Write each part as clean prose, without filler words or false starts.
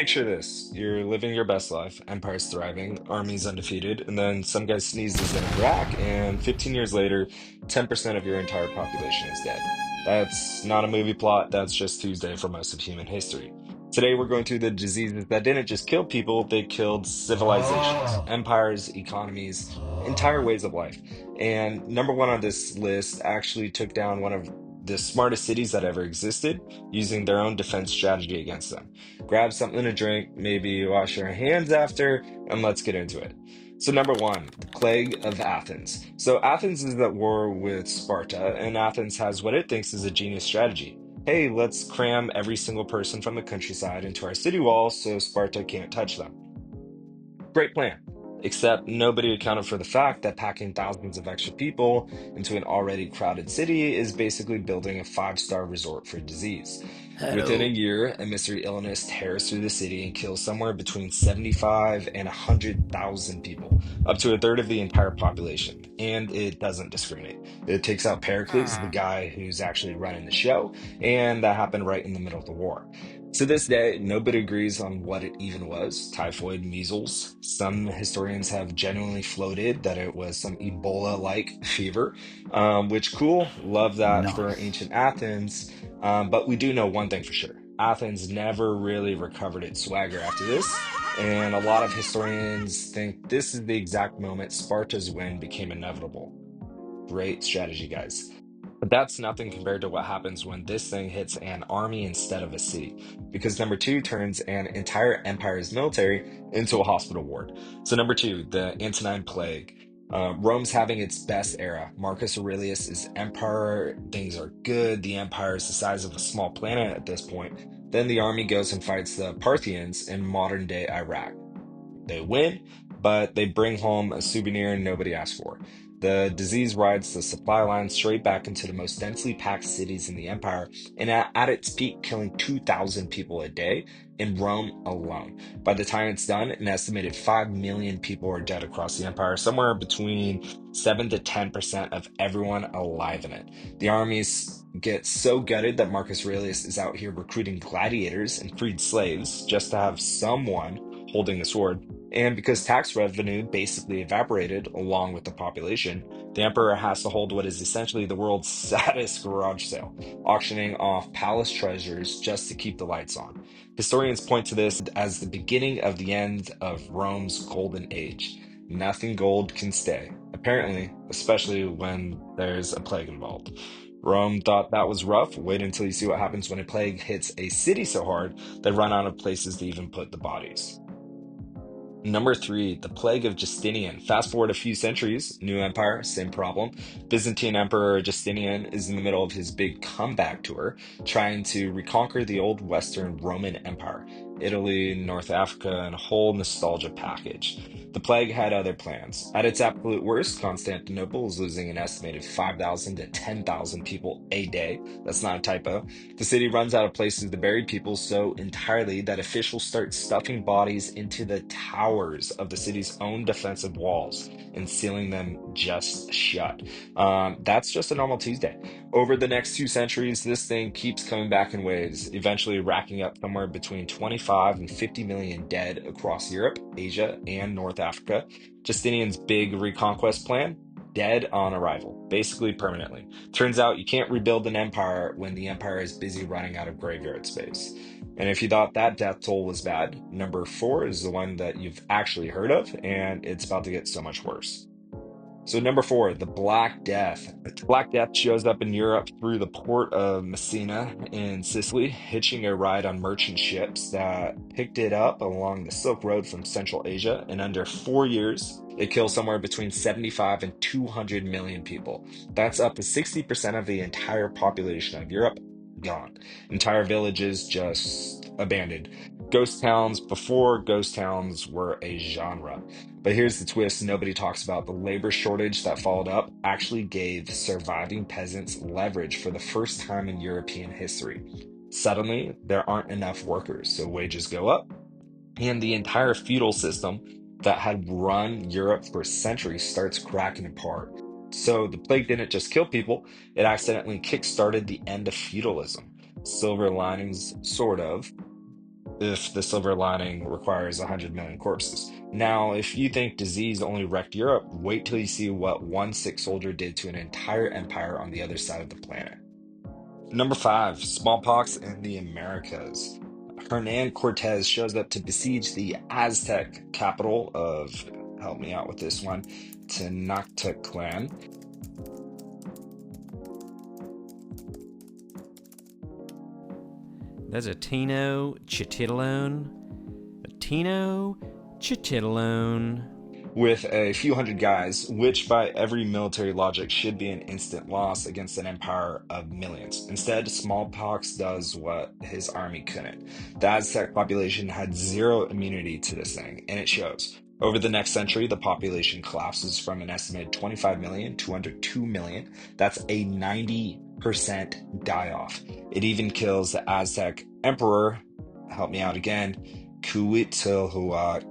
Picture this. You're living your best life, empire's thriving, armies undefeated, and then some guy sneezes in Iraq, and 15 years later, 10% of your entire population is dead. That's not a movie plot, that's just Tuesday for most of human history. Today, we're going through the diseases that didn't just kill people, they killed civilizations, empires, economies, entire ways of life. And number one on this list actually took down one of the smartest cities that ever existed using their own defense strategy against them. Grab something to drink, maybe wash your hands after, and let's get into it. So, number one, the plague of Athens. So, Athens is at war with Sparta, and Athens has what it thinks is a genius strategy. Hey, let's cram every single person from the countryside into our city walls so Sparta can't touch them. Great plan. Except nobody accounted for the fact that packing thousands of extra people into an already crowded city is basically building a five-star resort for disease. Within a Hello. year, a mystery illness tears through the city and kills somewhere between 75 and 100,000 people, up to a third of the entire population. And it doesn't discriminate. It takes out Pericles, the guy who's actually running the show, and that happened right in the middle of the war. To this day, nobody agrees on what it even was typhoid, measles. Some historians have genuinely floated that it was some Ebola like fever, which cool, love that for Nice. ancient Athens. But we do know one thing for sure Athens never really recovered its swagger after this. And a lot of historians think this is the exact moment Sparta's win became inevitable. Great strategy, guys. But that's nothing compared to what happens when this thing hits an army instead of a city, because number two turns an entire empire's military into a hospital ward. So, number two, the Antonine Plague. Rome's having its best era. Marcus Aurelius is emperor. Things are good. The empire is the size of a small planet at this point. Then the army goes and fights the Parthians in modern day Iraq. They win, but they bring home a souvenir nobody asked for. The disease rides the supply line straight back into the most densely packed cities in the empire, and at its peak, killing 2,000 people a day in Rome alone. By the time it's done, an estimated 5 million people are dead across the empire, somewhere between 7 to 10% of everyone alive in it. The armies get so gutted that Marcus Aurelius is out here recruiting gladiators and freed slaves just to have someone holding the sword. And because tax revenue basically evaporated along with the population, the emperor has to hold what is essentially the world's saddest garage sale, auctioning off palace treasures just to keep the lights on. Historians point to this as the beginning of the end of Rome's golden age. Nothing gold can stay, apparently, especially when there's a plague involved. Rome thought that was rough. Wait until you see what happens when a plague hits a city so hard they run out of places to even put the bodies. Number three, the plague of Justinian. Fast forward a few centuries, new empire, same problem. Byzantine Emperor Justinian is in the middle of his big comeback tour, trying to reconquer the old Western Roman Empire, Italy, North Africa, and a whole nostalgia package. The plague had other plans. At its absolute worst, Constantinople was losing an estimated 5,000 to 10,000 people a day. That's not a typo. The city runs out of places to bury people so entirely that officials start stuffing bodies into the towers of the city's own defensive walls and sealing them just shut. That's just a normal Tuesday. Over the next 2 centuries, this thing keeps coming back in waves, eventually racking up somewhere between 25 and 50 million dead across Europe, Asia, and North Africa. Justinian's big reconquest plan? Dead on arrival, basically permanently. Turns out you can't rebuild an empire when the empire is busy running out of graveyard space. And if you thought that death toll was bad, number four is the one that you've actually heard of, and it's about to get so much worse. So, number four, the Black Death. Black Death shows up in Europe through the port of Messina in Sicily, hitching a ride on merchant ships that picked it up along the Silk Road from Central Asia. In under 4 years, it kills somewhere between 75 and 200 million people. That's up to 60% of the entire population of Europe gone. Entire villages just abandoned. Ghost towns before ghost towns were a genre. But here's the twist nobody talks about. The labor shortage that followed up actually gave surviving peasants leverage for the first time in European history. Suddenly, there aren't enough workers, so wages go up, and the entire feudal system that had run Europe for centuries starts cracking apart. So the plague didn't just kill people, it accidentally kickstarted the end of feudalism. Silver linings, sort of. if the silver lining requires 100 million corpses. Now, if you think disease only wrecked Europe, wait till you see what one sick soldier did to an entire empire on the other side of the planet. Number five, smallpox in the Americas. Hernan Cortez shows up to besiege the Aztec capital of, help me out with this one, Tenochtitlan. There's a Tino Chittilone. A Tino Chittilone. With a few hundred guys, which by every military logic should be an instant loss against an empire of millions. Instead, smallpox does what his army couldn't. The Aztec population had zero immunity to this thing, and it shows. Over the next century, the population collapses from an estimated 25 million to under 2 million. That's a 90% die-off. It even kills the Aztec emperor, help me out again, Cuitlahuac.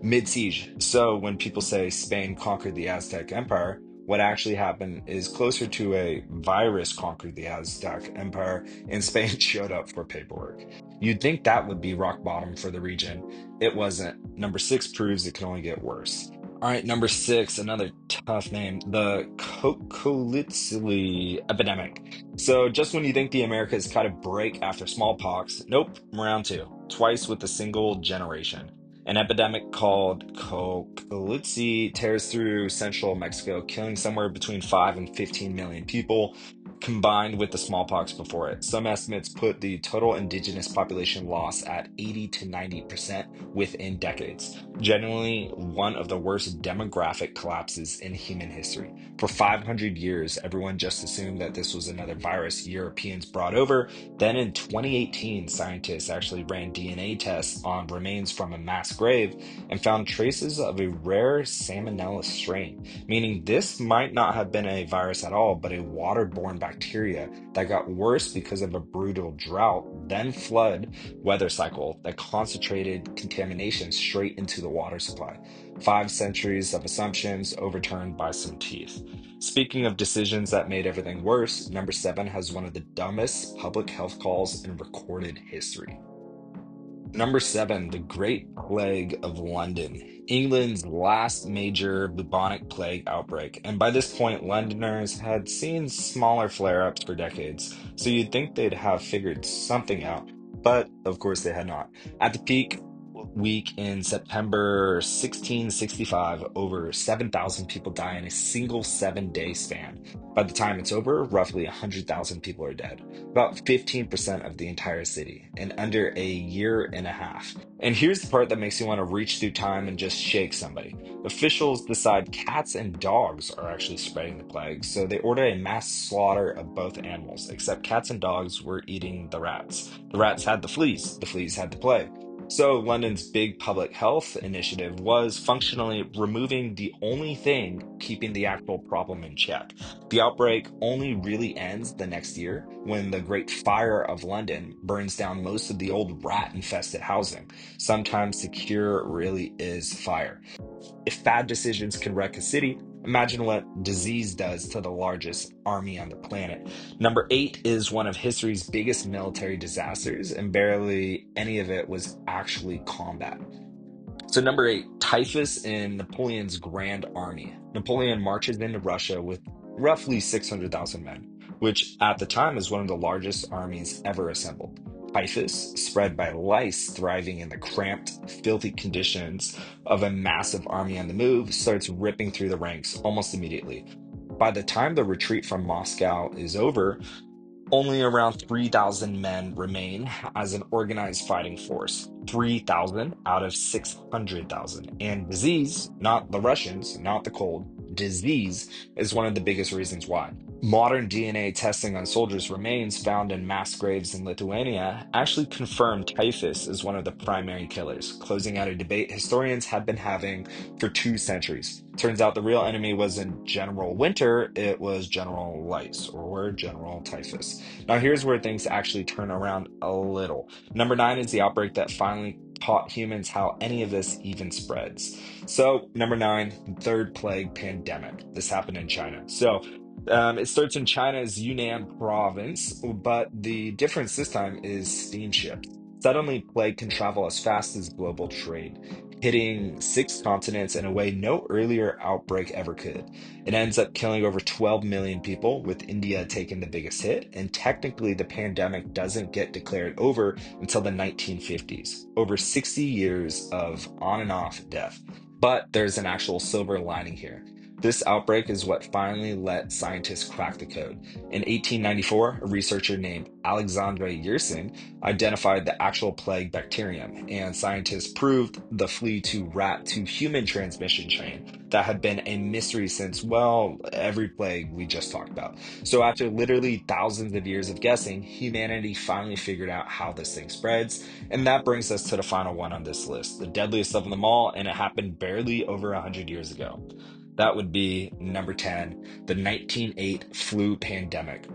mid-siege. So when people say Spain conquered the Aztec Empire, what actually happened is closer to a virus conquered the Aztec Empire and Spain showed up for paperwork. You'd think that would be rock bottom for the region. It wasn't. Number six proves it can only get worse. All right, number six, another tough name, the cocoliztli epidemic. So just when you think the Americas caught a break after smallpox, nope, round two, twice with a single generation. An epidemic called cocoliztli tears through central Mexico, killing somewhere between 5 and 15 million people, combined with the smallpox before it. Some estimates put the total indigenous population loss at 80 to 90% within decades. Generally, one of the worst demographic collapses in human history. For 500 years, everyone just assumed that this was another virus Europeans brought over. Then in 2018, scientists actually ran DNA tests on remains from a mass grave and found traces of a rare salmonella strain, meaning this might not have been a virus at all, but a waterborne bacteria that got worse because of a brutal drought, then flood weather cycle that concentrated contamination straight into the water supply. 5 centuries of assumptions overturned by some teeth. Speaking of decisions that made everything worse, number seven has one of the dumbest public health calls in recorded history. Number seven, the Great Plague of London, England's last major bubonic plague outbreak. And by this point, Londoners had seen smaller flare-ups for decades, so you'd think they'd have figured something out. But of course, they had not. At the peak week in September 1665, over 7,000 people die in a single 7-day span. By the time it's over, roughly 100,000 people are dead, about 15% of the entire city, in under a year and a half. And here's the part that makes you want to reach through time and just shake somebody. Officials decide cats and dogs are actually spreading the plague, so they order a mass slaughter of both animals, except cats and dogs were eating the rats. The rats had the fleas had the plague. So London's big public health initiative was functionally removing the only thing keeping the actual problem in check. The outbreak only really ends the next year when the Great Fire of London burns down most of the old rat-infested housing. Sometimes the cure really is fire. If bad decisions can wreck a city, imagine what disease does to the largest army on the planet. Number eight is one of history's biggest military disasters, and barely any of it was actually combat. So, number eight, typhus in Napoleon's Grand Army. Napoleon marches into Russia with roughly 600,000 men, which at the time is one of the largest armies ever assembled. Typhus, spread by lice thriving in the cramped, filthy conditions of a massive army on the move, starts ripping through the ranks almost immediately. By the time the retreat from Moscow is over, only around 3,000 men remain as an organized fighting force. 3,000 out of 600,000. And disease, not the Russians, not the cold, disease is one of the biggest reasons why. Modern DNA testing on soldiers' remains found in mass graves in Lithuania actually confirmed typhus as one of the primary killers, closing out a debate historians have been having for 2 centuries. Turns out the real enemy wasn't General Winter, it was General Lice, or General Typhus. Now here's where things actually turn around a little. Number nine is the outbreak that finally taught humans how any of this even spreads. So, number nine, third plague pandemic. This happened in China. So, It starts in China's Yunnan province, but the difference this time is steamships. Suddenly, plague can travel as fast as global trade, hitting six continents in a way no earlier outbreak ever could. It ends up killing over 12 million people, with India taking the biggest hit, and technically, the pandemic doesn't get declared over until the 1950s. Over 60 years of on and off death. But there's an actual silver lining here. This outbreak is what finally let scientists crack the code. In 1894, a researcher named Alexandre Yersin identified the actual plague bacterium, and scientists proved the flea to rat to human transmission chain that had been a mystery since, well, every plague we just talked about. So, after literally thousands of years of guessing, humanity finally figured out how this thing spreads. And that brings us to the final one on this list, the deadliest of them all, and it happened barely over 100 years ago. That would be number 10, the 1908 flu pandemic.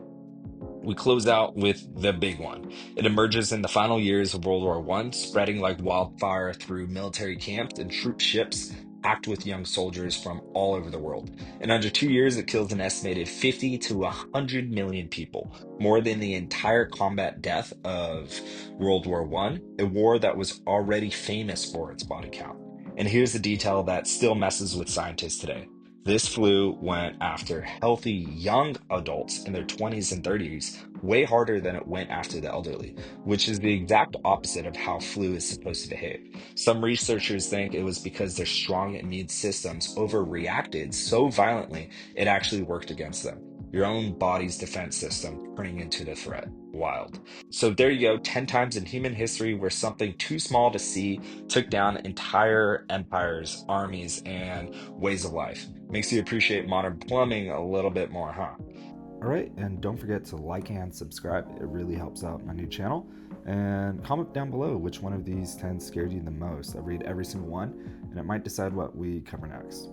We close out with the big one. It emerges in the final years of World War I, spreading like wildfire through military camps and troop ships packed with young soldiers from all over the world. In under 2 years, it kills an estimated 50 to 100 million people, more than the entire combat death of World War I, a war that was already famous for its body count. And here's the detail that still messes with scientists today. This flu went after healthy young adults in their 20s and 30s way harder than it went after the elderly, which is the exact opposite of how flu is supposed to behave. Some researchers think it was because their strong immune systems overreacted so violently it actually worked against them. Your own body's defense system turning into the threat. Wild. So there you go, 10 times in human history where something too small to see took down entire empires, armies, and ways of life. Makes you appreciate modern plumbing a little bit more, huh? All right, and don't forget to like and subscribe. It really helps out my new channel. And comment down below which one of these 10 scared you the most. I read every single one, and it might decide what we cover next.